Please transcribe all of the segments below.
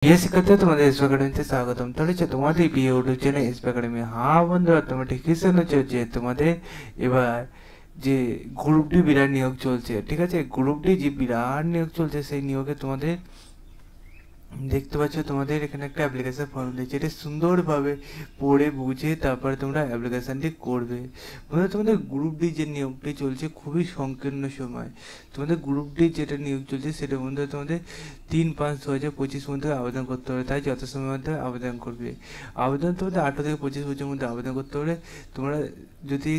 প্রিয় শিক্ষার্থী, তোমাদের এসপি একাডেমিতে স্বাগতম। তাহলে তোমাদের প্রিয় ইউটিউব চ্যানেল এসপি একাডেমি। হ্যাঁ বন্ধুরা, তোমরা ঠিকই শুনেছ যে তোমাদের এবার যে গ্রুপ ডি বিরাট নিয়োগ চলছে, ঠিক আছে? গ্রুপ ডি যে বিরাট নিয়োগ চলছে, সেই নিয়োগে তোমাদের দেখতে পাচ্ছ তোমাদের এখানে একটা অ্যাপ্লিকেশন ফর্ম দিয়েছে। এটা সুন্দরভাবে পড়ে বুঝে তারপরে তোমরা অ্যাপ্লিকেশনটি করবে। বন্ধুরা, তোমাদের গ্রুপ ডি যে নিয়োগটি চলছে খুবই সংকীর্ণ সময়। তোমাদের গ্রুপ ডি যেটা নিয়োগ চলছে সেটা বন্ধুরা তোমাদের 3-5-2025 মধ্যে আবেদন করতে হবে। তাই যত সময়ের মধ্যে আবেদন করবে। আবেদন তোমাদের 18 থেকে 25 বছরের মধ্যে আবেদন করতে হবে। তোমরা যদি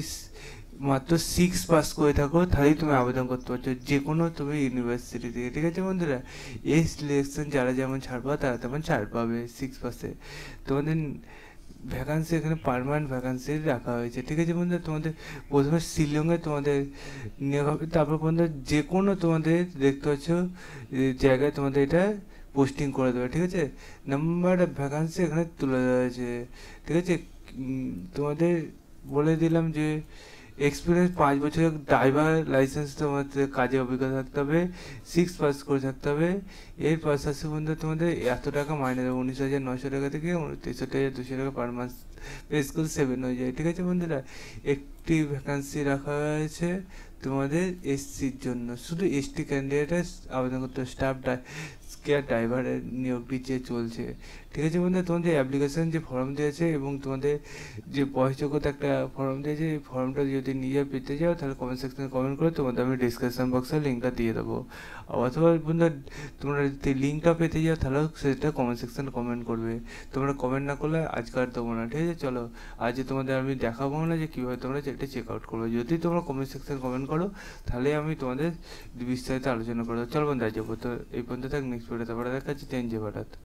মাত্র 6 পাস করে থাকো তাহলেই তুমি আবেদন করতে পারছো যে কোনো তুমি ইউনিভার্সিটি থেকে, ঠিক আছে বন্ধুরা? এই সিলেকশন যারা যেমন ছাড় পাবে তারা তেমন ছাড় পাবে 6 পাসে। তোমাদের ভ্যাকান্সি এখানে পার্মানেন্ট ভ্যাকান্সি রাখা হয়েছে, ঠিক আছে বন্ধুরা? তোমাদের প্রথমে শিলংয়ে তোমাদের নিয়োগ হবে, তারপর বন্ধুরা যে কোনো তোমাদের দেখতে পাচ্ছ জায়গায় তোমাদের এটা পোস্টিং করে দেবে, ঠিক আছে? নাম্বার অফ ভ্যাকান্সি এখানে তুলে দেওয়া হয়েছে, ঠিক আছে? তোমাদের বলে দিলাম যে এক্সপিরিয়েন্স 5 বছরের ড্রাইভার লাইসেন্স তোমাদের কাজে অভিজ্ঞতা থাকতে হবে, 6 পাস করে থাকতে হবে। এর পাশাপাশি বন্ধু তোমাদের এত টাকা মাইনে দেবে, 19,900 টাকা থেকে 63,200 টাকা পার মাস। পে স্কুল 7 হয়ে যায়, ঠিক আছে বন্ধুরা? একটি ভ্যাকান্সি রাখা হয়েছে তোমাদের এসসির জন্য, শুধু এসটি ক্যান্ডিডেট আবেদন করতে হবে। স্টাফ কেয়ার ড্রাইভারের নিয়োগটি যে চলছে, ঠিক আছে বন্ধুরা? তোমাদের অ্যাপ্লিকেশন যে ফর্ম দিয়েছে এবং তোমাদের যে বয়সযোগ্যতা একটা ফর্ম দিয়েছে, এই ফর্মটা যদি নিজে পেতে যাও তাহলে কমেন্ট সেকশনে কমেন্ট করে, তোমাদের আমি ডিসক্রিপশন বক্সে লিঙ্কটা দিয়ে দেবো। অথবা বন্ধুরা তোমরা যদি লিঙ্কটা পেতে যাও তাহলেও সেটা কমেন্ট সেকশনে কমেন্ট করবে। তোমরা কমেন্ট না করলে আজকে আর দেবো না, ঠিক আছে? চলো, আজ তোমাদের আমি দেখাবো না যে কীভাবে তোমরা এটা চেক আউট করবে। যদি তোমরা কমেন্ট সেকশনে কমেন্ট করো তাহলে আমি তোমাদের বিস্তারিত আলোচনা করবো। চলো বন্ধু, আজ যাবো তো এই পর্যন্ত থাক। নেক্সট ভিডিও তারপরে দেখাচ্ছি। তেন যে